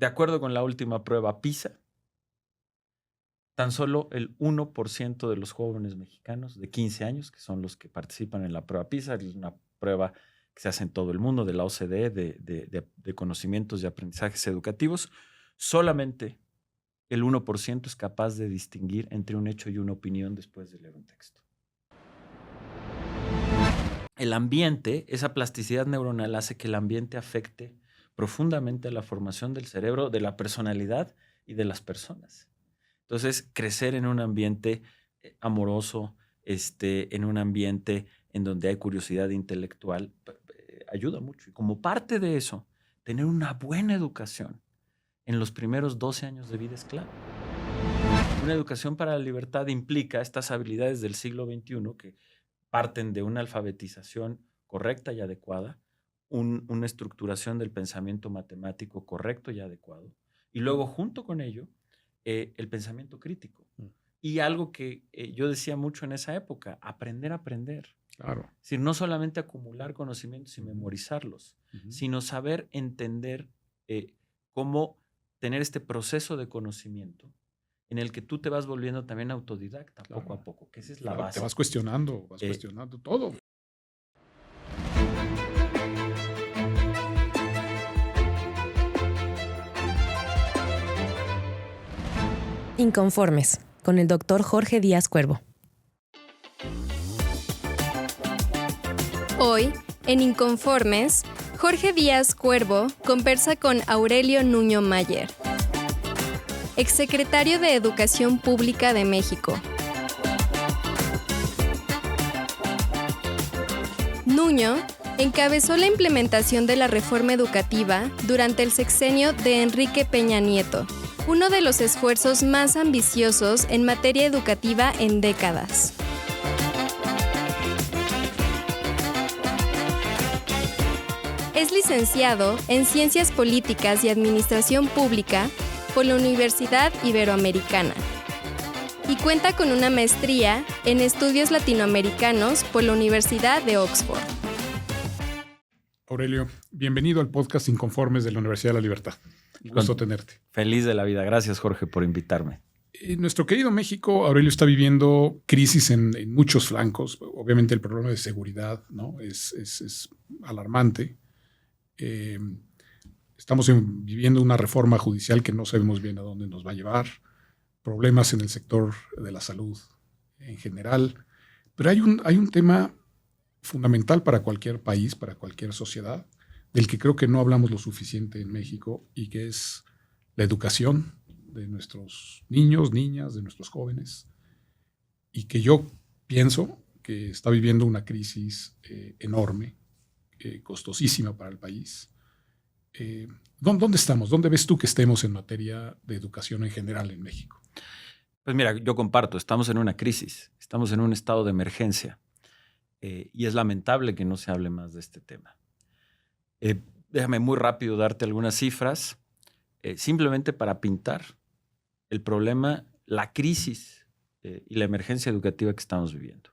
de acuerdo con la última prueba PISA, tan solo el 1% de los jóvenes mexicanos de 15 años, que son los que participan en la prueba PISA, es una prueba que se hace en todo el mundo, de la OCDE, de conocimientos y aprendizajes educativos, solamente el 1% es capaz de distinguir entre un hecho y una opinión después de leer un texto. El ambiente, esa plasticidad neuronal hace que el ambiente afecte profundamente la formación del cerebro, de la personalidad y de las personas. Entonces, crecer en un ambiente amoroso, en un ambiente en donde hay curiosidad intelectual, ayuda mucho. Y como parte de eso, tener una buena educación en los primeros 12 años de vida es clave. Una educación para la libertad implica estas habilidades del siglo XXI que parten de una alfabetización correcta y adecuada, una estructuración del pensamiento matemático correcto y adecuado, y luego junto con ello, el pensamiento crítico. Y algo que yo decía mucho en esa época, aprender a aprender. Claro. Es decir, no solamente acumular conocimientos y memorizarlos, sino saber entender cómo tener este proceso de conocimiento en el que tú te vas volviendo también autodidacta poco a poco, que esa es la base. Te vas cuestionando todo. Inconformes, con el doctor Jorge Díaz Cuervo. Hoy, en Inconformes, Jorge Díaz Cuervo conversa con Aurelio Nuño Mayer, exsecretario de Educación Pública de México. Nuño encabezó la implementación de la reforma educativa durante el sexenio de Enrique Peña Nieto, uno de los esfuerzos más ambiciosos en materia educativa en décadas. Es licenciado en Ciencias Políticas y Administración Pública por la Universidad Iberoamericana y cuenta con una maestría en Estudios Latinoamericanos por la Universidad de Oxford. Aurelio, bienvenido al podcast Inconformes de la Universidad de la Libertad. Gusto tenerte. Feliz de la vida. Gracias, Jorge, por invitarme. En nuestro querido México, Aurelio está viviendo crisis en muchos flancos. Obviamente el problema de seguridad, ¿no? es alarmante. Estamos viviendo una reforma judicial que no sabemos bien a dónde nos va a llevar. Problemas en el sector de la salud en general. Pero hay un tema fundamental para cualquier país, para cualquier sociedad, del que creo que no hablamos lo suficiente en México y que es la educación de nuestros niños, niñas, de nuestros jóvenes, y que yo pienso que está viviendo una crisis enorme, costosísima para el país. ¿Dónde estamos? ¿Dónde ves tú que estemos en materia de educación en general en México? Pues mira, yo comparto, estamos en una crisis, estamos en un estado de emergencia y es lamentable que no se hable más de este tema. Déjame muy rápido darte algunas cifras, simplemente para pintar el problema, la crisis y la emergencia educativa que estamos viviendo.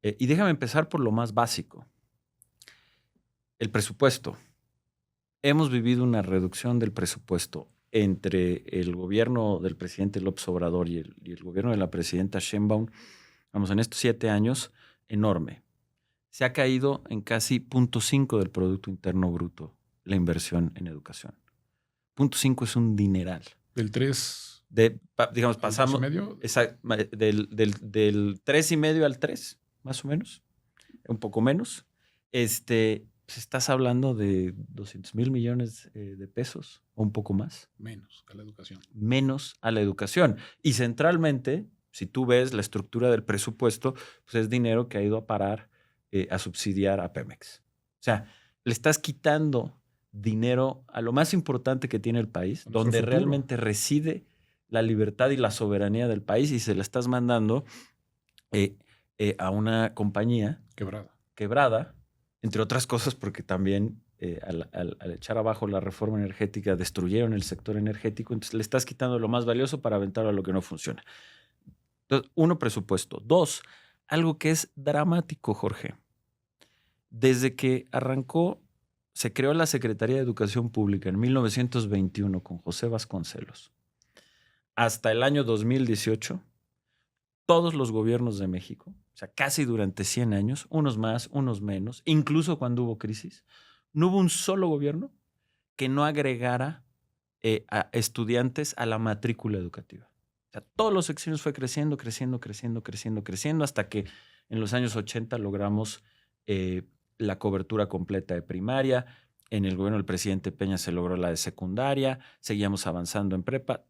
Y déjame empezar por lo más básico, el presupuesto. Hemos vivido una reducción del presupuesto entre el gobierno del presidente López Obrador y el gobierno de la presidenta Sheinbaum, vamos, en estos 7 años, enorme. Se ha caído en casi 0.5 del Producto Interno Bruto la inversión en educación. 0.5 es un dineral. Del 3. Digamos, pasamos del 3,5 al 3, más o menos, un poco menos. Pues estás hablando de 200,000 millones de pesos o un poco más. Menos a la educación. Menos a la educación. Y centralmente, si tú ves la estructura del presupuesto, pues es dinero que ha ido a parar a subsidiar a Pemex. O sea, le estás quitando dinero a lo más importante que tiene el país, donde realmente reside la libertad y la soberanía del país, y se la estás mandando a una compañía quebrada, entre otras cosas porque también al echar abajo la reforma energética destruyeron el sector energético, entonces le estás quitando lo más valioso para aventarlo a lo que no funciona. Entonces, 1, presupuesto. 2, algo que es dramático, Jorge. Desde que arrancó se creó la Secretaría de Educación Pública en 1921 con José Vasconcelos, hasta el año 2018, todos los gobiernos de México, o sea, casi durante 100 años, unos más, unos menos, incluso cuando hubo crisis, no hubo un solo gobierno que no agregara a estudiantes a la matrícula educativa. O sea, todos los sexenios fue creciendo, hasta que en los años 80 logramos la cobertura completa de primaria. En el gobierno del presidente Peña se logró la de secundaria, seguíamos avanzando en prepa.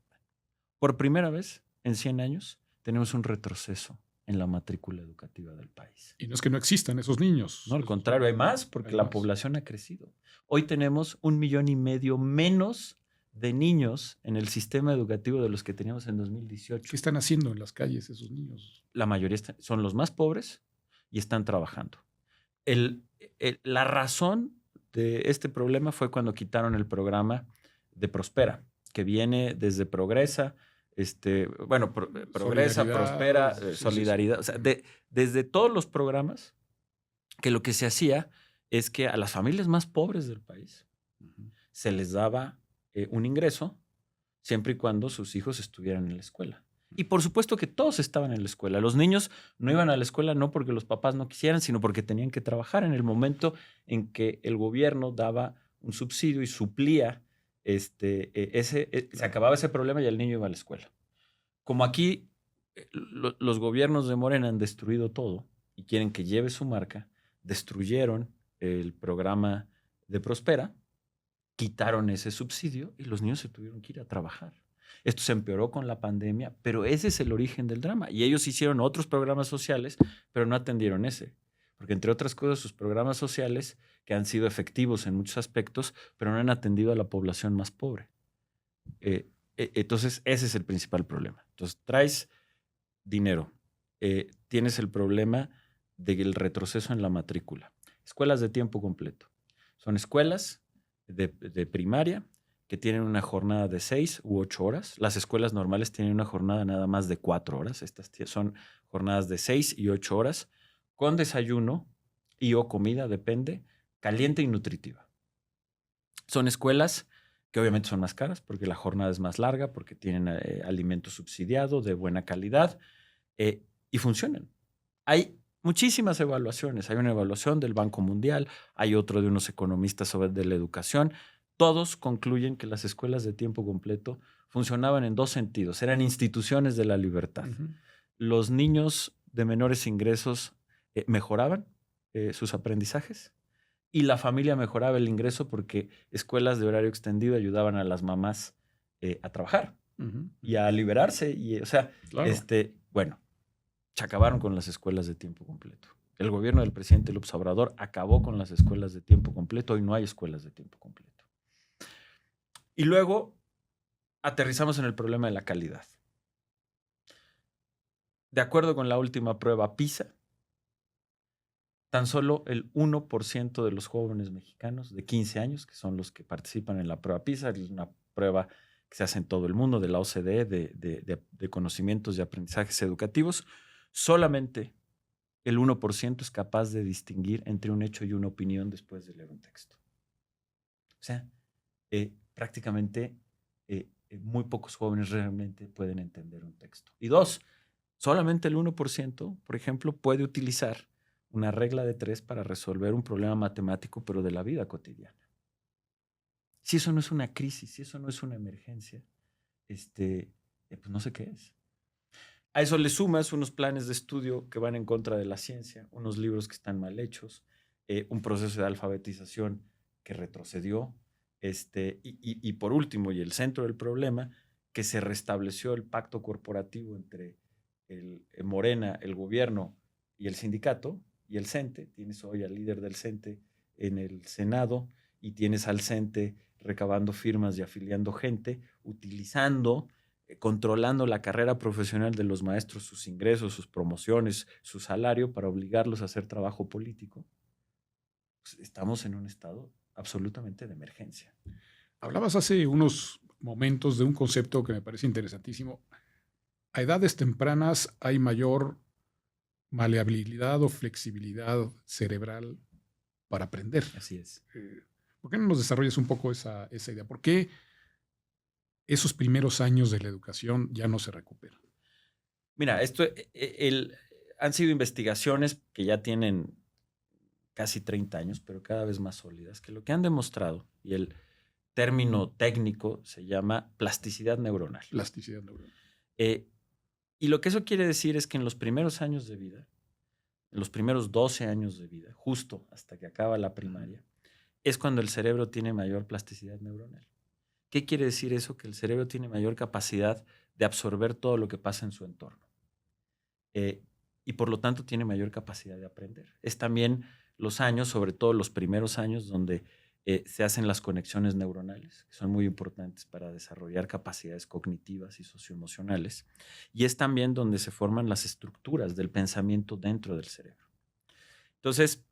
Por primera vez en 100 años tenemos un retroceso en la matrícula educativa del país. Y no es que no existan esos niños. No, al contrario, hay más porque la población ha crecido. Hoy tenemos 1,5 millones menos de niños en el sistema educativo de los que teníamos en 2018. ¿Qué están haciendo en las calles esos niños? La mayoría son los más pobres y están trabajando. La razón de este problema fue cuando quitaron el programa de Prospera, que viene desde Progresa, Progresa, Prospera, Solidaridad. O sea, desde todos los programas, que lo que se hacía es que a las familias más pobres del país se les daba un ingreso siempre y cuando sus hijos estuvieran en la escuela. Y por supuesto que todos estaban en la escuela. Los niños no iban a la escuela no porque los papás no quisieran, sino porque tenían que trabajar en el momento en que el gobierno daba un subsidio y suplía se acababa ese problema y el niño iba a la escuela. Como aquí los gobiernos de Morena han destruido todo y quieren que lleve su marca, destruyeron el programa de Prospera, quitaron ese subsidio y los niños se tuvieron que ir a trabajar. Esto se empeoró con la pandemia, pero ese es el origen del drama. Y ellos hicieron otros programas sociales, pero no atendieron ese. Porque entre otras cosas, sus programas sociales, que han sido efectivos en muchos aspectos, pero no han atendido a la población más pobre. Entonces, ese es el principal problema. Entonces, traes dinero. Tienes el problema del retroceso en la matrícula. Escuelas de tiempo completo. Son escuelas de primaria que tienen una jornada de 6 u 8 horas. Las escuelas normales tienen una jornada nada más de 4 horas. Estas son jornadas de 6 y 8 horas con desayuno y o comida, depende, caliente y nutritiva. Son escuelas que obviamente son más caras porque la jornada es más larga, porque tienen alimento subsidiado de buena calidad y funcionan. Hay muchísimas evaluaciones. Hay una evaluación del Banco Mundial, hay otro de unos economistas de la educación. Todos concluyen que las escuelas de tiempo completo funcionaban en dos sentidos. Eran instituciones de la libertad. Los niños de menores ingresos mejoraban sus aprendizajes y la familia mejoraba el ingreso porque escuelas de horario extendido ayudaban a las mamás a trabajar y a liberarse. Y, o sea, claro. Se acabaron con las escuelas de tiempo completo. El gobierno del presidente López Obrador acabó con las escuelas de tiempo completo. Hoy no hay escuelas de tiempo completo. Y luego aterrizamos en el problema de la calidad. De acuerdo con la última prueba PISA, tan solo el 1% de los jóvenes mexicanos de 15 años, que son los que participan en la prueba PISA, es una prueba que se hace en todo el mundo, de la OCDE, de conocimientos y aprendizajes educativos, solamente el 1% es capaz de distinguir entre un hecho y una opinión después de leer un texto. O sea, prácticamente muy pocos jóvenes realmente pueden entender un texto. Y dos, solamente el 1%, por ejemplo, puede utilizar una regla de 3 para resolver un problema matemático, pero de la vida cotidiana. Si eso no es una crisis, si eso no es una emergencia, pues no sé qué es. A eso le sumas unos planes de estudio que van en contra de la ciencia, unos libros que están mal hechos, un proceso de alfabetización que retrocedió, y por último, y el centro del problema, que se restableció el pacto corporativo entre Morena, el gobierno y el sindicato, y el CENTE. Tienes hoy al líder del CENTE en el Senado y tienes al CENTE recabando firmas y afiliando gente, utilizando, controlando la carrera profesional de los maestros, sus ingresos, sus promociones, su salario para obligarlos a hacer trabajo político. Pues estamos en un estado absolutamente de emergencia. Hablabas hace unos momentos de un concepto que me parece interesantísimo. A edades tempranas hay mayor maleabilidad o flexibilidad cerebral para aprender. Así es. ¿Por qué no nos desarrollas un poco esa idea? ¿Por qué esos primeros años de la educación ya no se recuperan? Mira, han sido investigaciones que ya tienen casi 30 años, pero cada vez más sólidas, que lo que han demostrado, y el término técnico se llama plasticidad neuronal. Plasticidad neuronal. Y lo que eso quiere decir es que en los primeros años de vida, en los primeros 12 años de vida, justo hasta que acaba la primaria, es cuando el cerebro tiene mayor plasticidad neuronal. ¿Qué quiere decir eso? Que el cerebro tiene mayor capacidad de absorber todo lo que pasa en su entorno. Y por lo tanto tiene mayor capacidad de aprender. Es también los años, sobre todo los primeros años, donde se hacen las conexiones neuronales, que son muy importantes para desarrollar capacidades cognitivas y socioemocionales. Y es también donde se forman las estructuras del pensamiento dentro del cerebro. Entonces,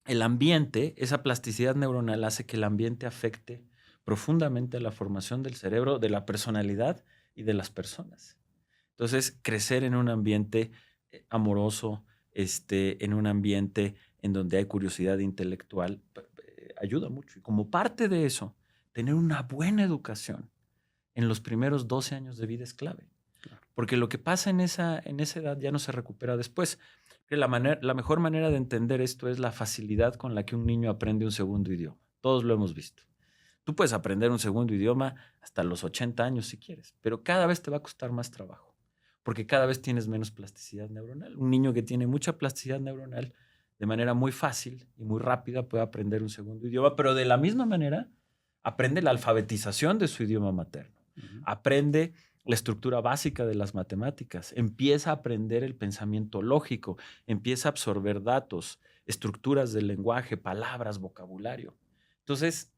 el ambiente, esa plasticidad neuronal hace que el ambiente afecte profundamente la formación del cerebro, de la personalidad y de las personas. Entonces, crecer en un ambiente amoroso, en un ambiente en donde hay curiosidad intelectual, ayuda mucho. Y como parte de eso, tener una buena educación en los primeros 12 años de vida es clave. Porque lo que pasa en esa edad ya no se recupera después. La mejor manera de entender esto es la facilidad con la que un niño aprende un segundo idioma. Todos lo hemos visto. Tú puedes aprender un segundo idioma hasta los 80 años si quieres, pero cada vez te va a costar más trabajo, porque cada vez tienes menos plasticidad neuronal. Un niño que tiene mucha plasticidad neuronal, de manera muy fácil y muy rápida puede aprender un segundo idioma, pero de la misma manera aprende la alfabetización de su idioma materno. Aprende la estructura básica de las matemáticas, empieza a aprender el pensamiento lógico, empieza a absorber datos, estructuras del lenguaje, palabras, vocabulario. Entonces,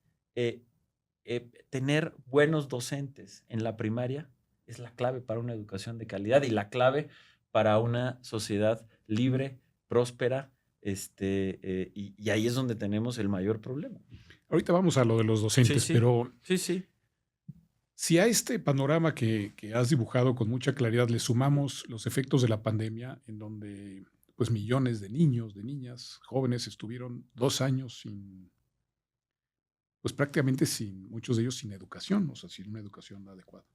tener buenos docentes en la primaria es la clave para una educación de calidad y la clave para una sociedad libre, próspera, y ahí es donde tenemos el mayor problema. Ahorita vamos a lo de los docentes, pero si a este panorama que has dibujado con mucha claridad le sumamos los efectos de la pandemia, en donde pues millones de niños, de niñas, jóvenes estuvieron 2 años pues prácticamente muchos de ellos sin educación, o sea, sin una educación adecuada.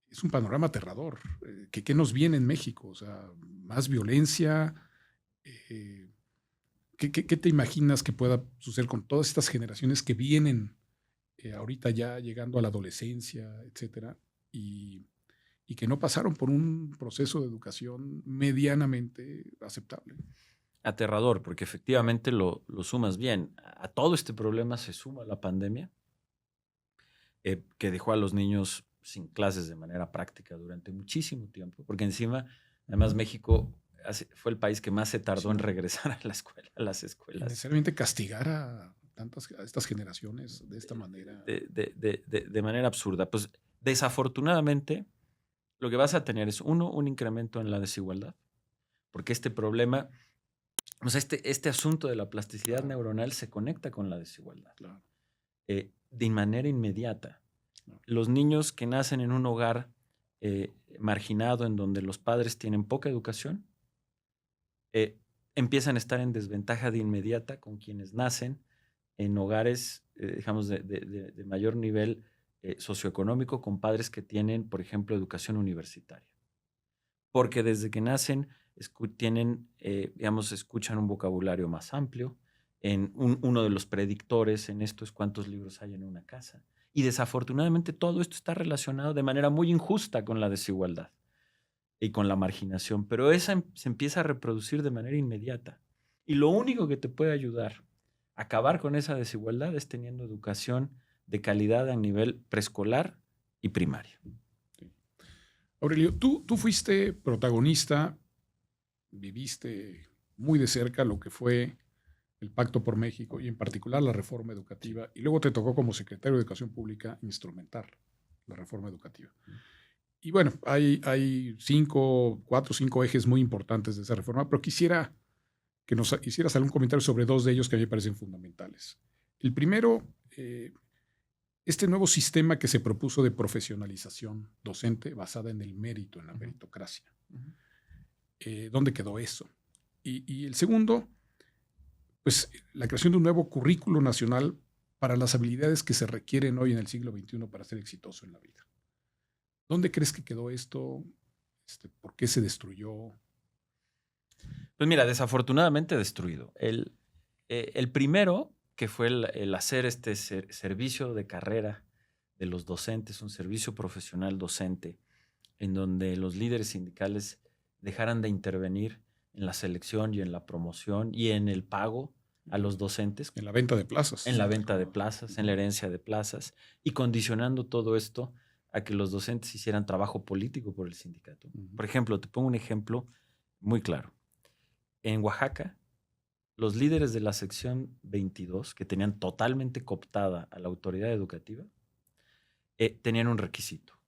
Es un panorama aterrador. ¿Qué nos viene en México? O sea, más violencia. ¿Qué te imaginas que pueda suceder con todas estas generaciones que vienen ahorita ya llegando a la adolescencia, etcétera, y que no pasaron por un proceso de educación medianamente aceptable? Aterrador, porque efectivamente lo sumas bien. A todo este problema se suma la pandemia, que dejó a los niños sin clases de manera práctica durante muchísimo tiempo, porque encima, además, México fue el país que más se tardó en regresar a las escuelas. Necesariamente castigar a estas generaciones de esta manera. De manera absurda. Pues desafortunadamente, lo que vas a tener es, un incremento en la desigualdad, porque este problema, o sea, este asunto de la plasticidad neuronal se conecta con la desigualdad. Claro. De manera inmediata. Los niños que nacen en un hogar marginado, en donde los padres tienen poca educación, empiezan a estar en desventaja de inmediata con quienes nacen en hogares, digamos, de mayor nivel socioeconómico, con padres que tienen, por ejemplo, educación universitaria. Porque desde que nacen escuchan un vocabulario más amplio. Uno de los predictores en esto es cuántos libros hay en una casa. Y desafortunadamente todo esto está relacionado de manera muy injusta con la desigualdad y con la marginación, pero esa se empieza a reproducir de manera inmediata. Y lo único que te puede ayudar a acabar con esa desigualdad es teniendo educación de calidad a nivel preescolar y primaria. Sí. Aurelio, tú fuiste protagonista, viviste muy de cerca lo que fue el Pacto por México y en particular la reforma educativa, y luego te tocó como secretario de Educación Pública instrumentar la reforma educativa. Y bueno, hay 4 o 5 ejes muy importantes de esa reforma, pero quisiera que nos hicieras algún comentario sobre 2 de ellos que a mí me parecen fundamentales. El primero, este nuevo sistema que se propuso de profesionalización docente basada en el mérito, en la meritocracia. ¿Dónde quedó eso? Y el segundo, pues la creación de un nuevo currículo nacional para las habilidades que se requieren hoy en el siglo XXI para ser exitoso en la vida. ¿Dónde crees que quedó esto? ¿Por qué se destruyó? Pues mira, desafortunadamente destruido. El primero, que fue el hacer este servicio de carrera de los docentes, un servicio profesional docente, en donde los líderes sindicales dejaran de intervenir en la selección y en la promoción y en el pago a los docentes. En la venta de plazas. En la venta de plazas, en la herencia de plazas, y condicionando todo esto a que los docentes hicieran trabajo político por el sindicato. Por ejemplo, te pongo un ejemplo muy claro. En Oaxaca, los líderes de la sección 22, que tenían totalmente cooptada a la autoridad educativa, tenían un requisito.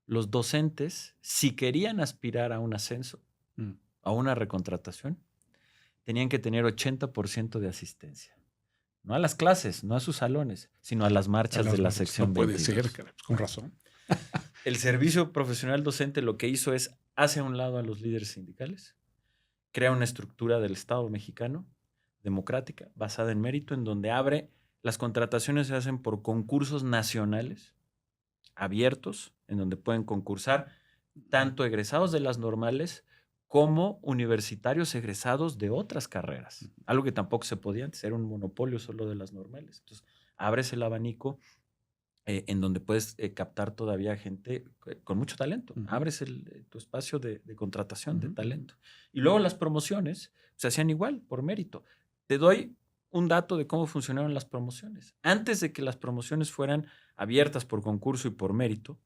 Los docentes, si querían aspirar a un ascenso, a una recontratación, tenían que tener 80% de asistencia. No a las clases, no a sus salones, sino a las marchas de la sección 22. No puede ser, con razón. El servicio profesional docente lo que hizo es hace a un lado a los líderes sindicales, crea una estructura del Estado mexicano, democrática, basada en mérito, en donde las contrataciones se hacen por concursos nacionales, abiertos, en donde pueden concursar tanto egresados de las normales como universitarios egresados de otras carreras. Algo que tampoco se podía antes, era un monopolio solo de las normales. Entonces, abres el abanico en donde puedes captar todavía gente con mucho talento. Abres tu espacio de contratación de talento. Y luego las promociones se hacían igual, por mérito. Te doy un dato de cómo funcionaron las promociones. Antes de que las promociones fueran abiertas por concurso y por mérito,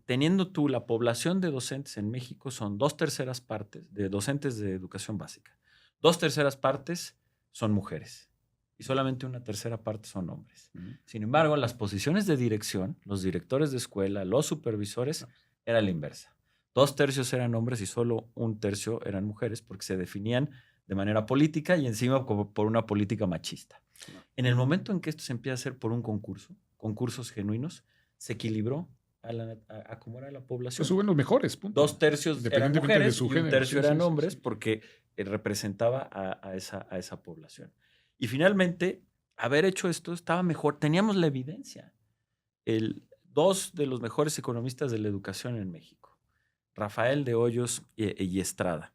teniendo tú la población de docentes en México, son 2/3 partes de docentes de educación básica. 2/3 partes son mujeres y solamente 1/3 parte son hombres. Sin embargo, las posiciones de dirección, los directores de escuela, los supervisores, era la inversa. 2/3 eran hombres y solo 1/3 eran mujeres, porque se definían de manera política y encima por una política machista. En el momento en que esto se empieza a hacer por un concurso, concursos genuinos, se equilibró a cómo era la población. Pues suben los mejores, punto. 2/3 eran mujeres y 1/3 eran hombres, sí. porque representaba a esa población. Y finalmente, haber hecho esto estaba mejor. Teníamos la evidencia. Dos de los mejores economistas de la educación en México, Rafael de Hoyos y Estrada,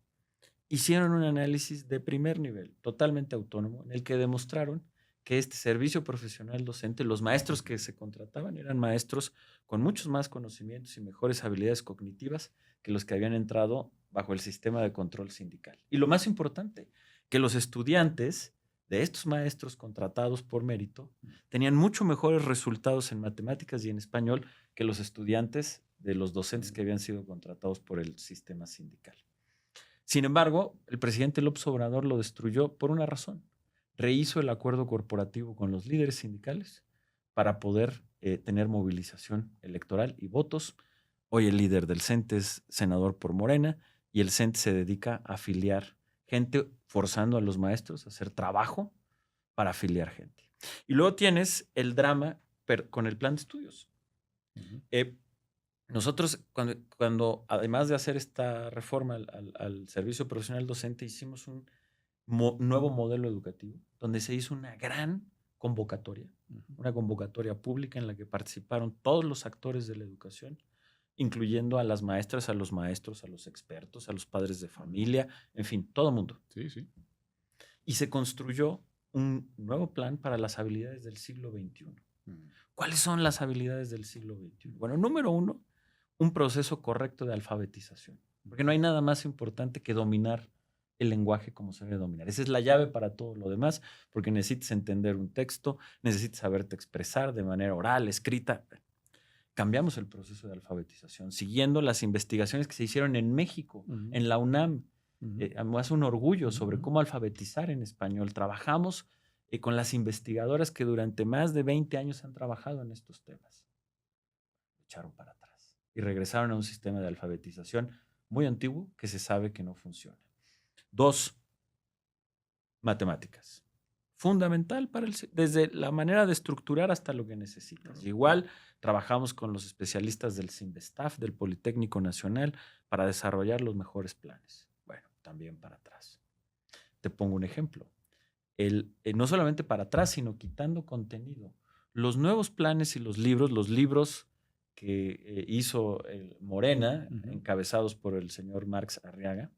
hicieron un análisis de primer nivel, totalmente autónomo, en el que demostraron que este servicio profesional docente, los maestros que se contrataban eran maestros con muchos más conocimientos y mejores habilidades cognitivas que los que habían entrado bajo el sistema de control sindical. Y lo más importante, que los estudiantes de estos maestros contratados por mérito tenían mucho mejores resultados en matemáticas y en español que los estudiantes de los docentes que habían sido contratados por el sistema sindical. Sin embargo, el presidente López Obrador lo destruyó por una razón. Rehizo el acuerdo corporativo con los líderes sindicales para poder tener movilización electoral y votos. Hoy el líder del CENTE es senador por Morena y el CENTE se dedica a afiliar gente, forzando a los maestros a hacer trabajo para afiliar gente. Y luego tienes el drama con el plan de estudios. Nosotros, cuando además de hacer esta reforma al servicio profesional docente, hicimos un nuevo modelo educativo, donde se hizo una gran convocatoria, una convocatoria pública en la que participaron todos los actores de la educación, incluyendo a las maestras, a los maestros, a los expertos, a los padres de familia, en fin, todo el mundo. Sí, sí. Y se construyó un nuevo plan para las habilidades del siglo XXI. ¿Cuáles son las habilidades del siglo XXI? Bueno, número 1, un proceso correcto de alfabetización, porque no hay nada más importante que dominar el lenguaje como se debe dominar. Esa es la llave para todo lo demás, porque necesitas entender un texto, necesitas saberte expresar de manera oral, escrita. Cambiamos el proceso de alfabetización, siguiendo las investigaciones que se hicieron en México, en la UNAM. Me hace un orgullo sobre cómo alfabetizar en español. Trabajamos con las investigadoras que durante más de 20 años han trabajado en estos temas. Echaron para atrás y regresaron a un sistema de alfabetización muy antiguo que se sabe que no funciona. 2, matemáticas. Fundamental desde la manera de estructurar hasta lo que necesitas. Igual trabajamos con los especialistas del CINVESTAF, del Politécnico Nacional, para desarrollar los mejores planes. Bueno, también para atrás. Te pongo un ejemplo. no solamente para atrás, sino quitando contenido. Los nuevos planes y los libros que hizo Morena, encabezados por el señor Marx Arriaga,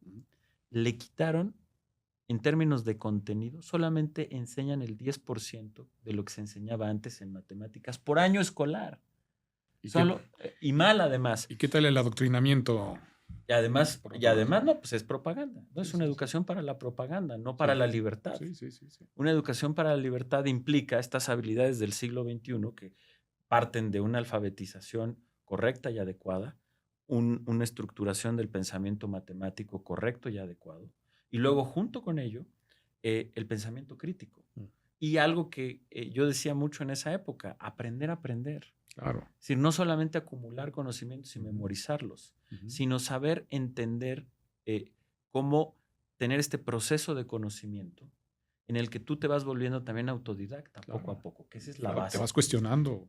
le quitaron, en términos de contenido, solamente enseñan el 10% de lo que se enseñaba antes en matemáticas por año escolar. Y mal, además. ¿Y qué tal el adoctrinamiento? Y además no, pues es propaganda. ¿No? Es una educación para la propaganda, no para la libertad. Sí. Una educación para la libertad implica estas habilidades del siglo XXI que parten de una alfabetización correcta y adecuada, una estructuración del pensamiento matemático correcto y adecuado, y luego junto con ello el pensamiento crítico. Y algo que yo decía mucho en esa época, aprender a aprender. Claro. Es decir, no solamente acumular conocimientos y memorizarlos, sino saber entender cómo tener este proceso de conocimiento en el que tú te vas volviendo también autodidacta poco a poco, que esa es la base. Te vas cuestionando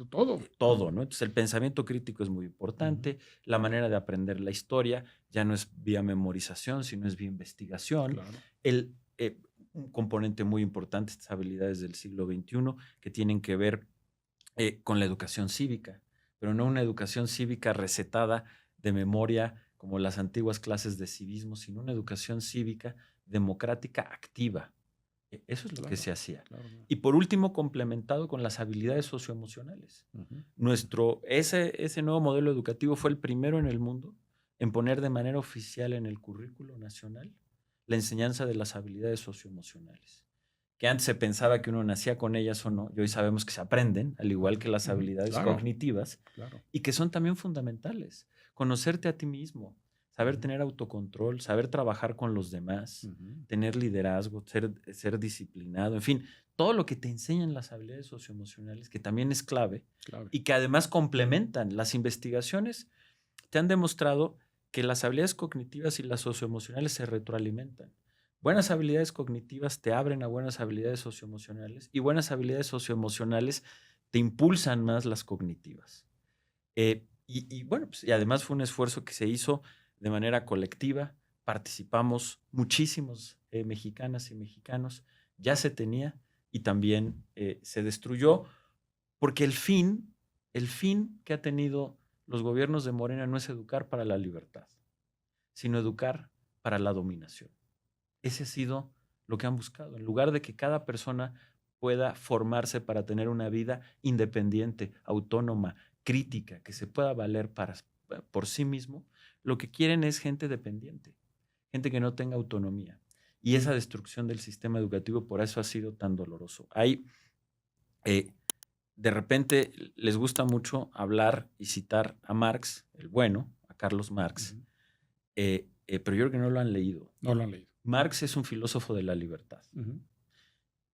todo. Todo, ¿no? Entonces el pensamiento crítico es muy importante, la manera de aprender la historia ya no es vía memorización, sino es vía investigación. Claro. Un componente muy importante, estas habilidades del siglo XXI que tienen que ver con la educación cívica, pero no una educación cívica recetada de memoria como las antiguas clases de civismo, sino una educación cívica democrática activa. Eso es lo que se hacía. Claro. Y por último, complementado con las habilidades socioemocionales. Ese nuevo modelo educativo fue el primero en el mundo en poner de manera oficial en el currículo nacional la enseñanza de las habilidades socioemocionales. Que antes se pensaba que uno nacía con ellas o no, y hoy sabemos que se aprenden, al igual que las habilidades cognitivas, y que son también fundamentales. Conocerte a ti mismo, saber tener autocontrol, saber trabajar con los demás, tener liderazgo, ser disciplinado, en fin, todo lo que te enseñan las habilidades socioemocionales, que también es clave, y que además complementan. Las investigaciones te han demostrado que las habilidades cognitivas y las socioemocionales se retroalimentan. Buenas habilidades cognitivas te abren a buenas habilidades socioemocionales y buenas habilidades socioemocionales te impulsan más las cognitivas. Bueno, pues, y además fue un esfuerzo que se hizo de manera colectiva. Participamos muchísimos mexicanas y mexicanos. Ya se tenía y también se destruyó porque el fin que ha tenido los gobiernos de Morena no es educar para la libertad, sino educar para la dominación. Ese ha sido lo que han buscado. En lugar de que cada persona pueda formarse para tener una vida independiente, autónoma, crítica, que se pueda valer por sí mismo, lo que quieren es gente dependiente, gente que no tenga autonomía. Y esa destrucción del sistema educativo por eso ha sido tan doloroso. De repente les gusta mucho hablar y citar a Marx, el bueno, a Carlos Marx, pero yo creo que no lo han leído. No lo han leído. Marx es un filósofo de la libertad.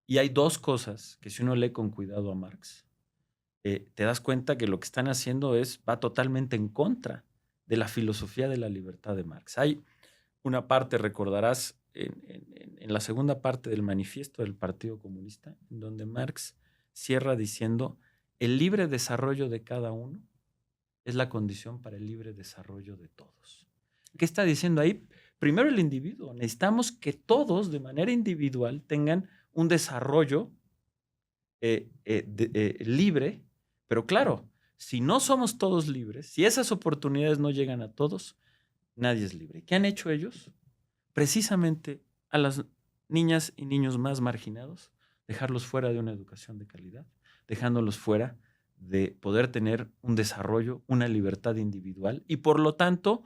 Y hay dos cosas que si uno lee con cuidado a Marx, te das cuenta que lo que están haciendo va totalmente en contra de la filosofía de la libertad de Marx. Hay una parte, recordarás, en la segunda parte del manifiesto del Partido Comunista, en donde Marx cierra diciendo: el libre desarrollo de cada uno es la condición para el libre desarrollo de todos. ¿Qué está diciendo ahí? Primero, el individuo. Necesitamos que todos, de manera individual, tengan un desarrollo libre, pero claro, si no somos todos libres, si esas oportunidades no llegan a todos, nadie es libre. ¿Qué han hecho ellos? Precisamente a las niñas y niños más marginados, dejarlos fuera de una educación de calidad, dejándolos fuera de poder tener un desarrollo, una libertad individual y por lo tanto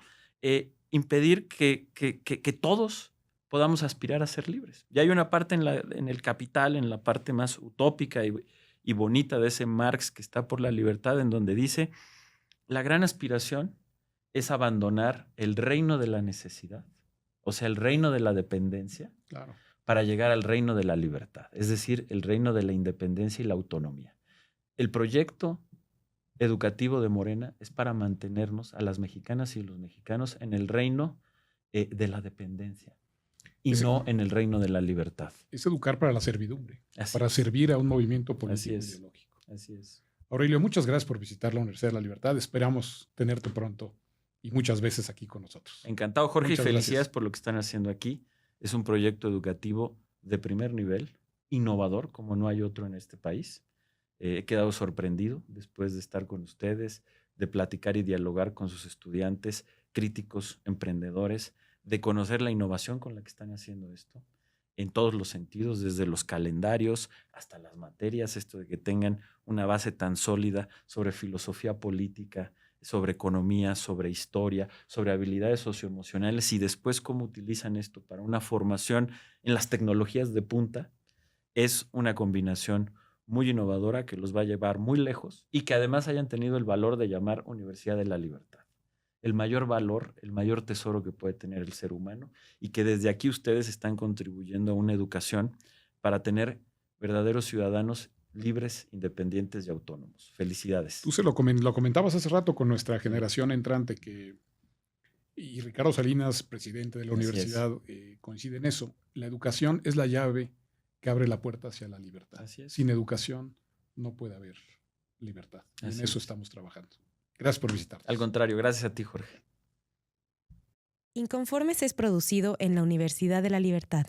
impedir que todos podamos aspirar a ser libres. Ya hay una parte en el Capital, en la parte más utópica y bonita de ese Marx que está por la libertad, en donde dice: la gran aspiración es abandonar el reino de la necesidad, o sea, el reino de la dependencia, claro, para llegar al reino de la libertad, es decir, el reino de la independencia y la autonomía. El proyecto educativo de Morena es para mantenernos a las mexicanas y los mexicanos en el reino de la dependencia y no en el reino de la libertad. Es educar para la servidumbre, para servir a un movimiento político ideológico. Así es. Aurelio, muchas gracias por visitar la Universidad de la Libertad. Esperamos tenerte pronto y muchas veces aquí con nosotros. Encantado, Jorge, muchas y felicidades gracias por lo que están haciendo aquí. Es un proyecto educativo de primer nivel, innovador, como no hay otro en este país. He quedado sorprendido después de estar con ustedes, de platicar y dialogar con sus estudiantes, críticos, emprendedores, de conocer la innovación con la que están haciendo esto, en todos los sentidos, desde los calendarios hasta las materias, esto de que tengan una base tan sólida sobre filosofía política, sobre economía, sobre historia, sobre habilidades socioemocionales y después cómo utilizan esto para una formación en las tecnologías de punta, es una combinación muy innovadora que los va a llevar muy lejos y que además hayan tenido el valor de llamar Universidad de la Libertad. El mayor valor, el mayor tesoro que puede tener el ser humano y que desde aquí ustedes están contribuyendo a una educación para tener verdaderos ciudadanos libres, independientes y autónomos. Felicidades. Tú lo comentabas hace rato con nuestra generación entrante y Ricardo Salinas, presidente de la universidad, coincide en eso. La educación es la llave que abre la puerta hacia la libertad. Así es. Sin educación no puede haber libertad. Y en eso estamos trabajando. Gracias por visitarnos. Al contrario, gracias a ti, Jorge. Inconformes es producido en la Universidad de la Libertad.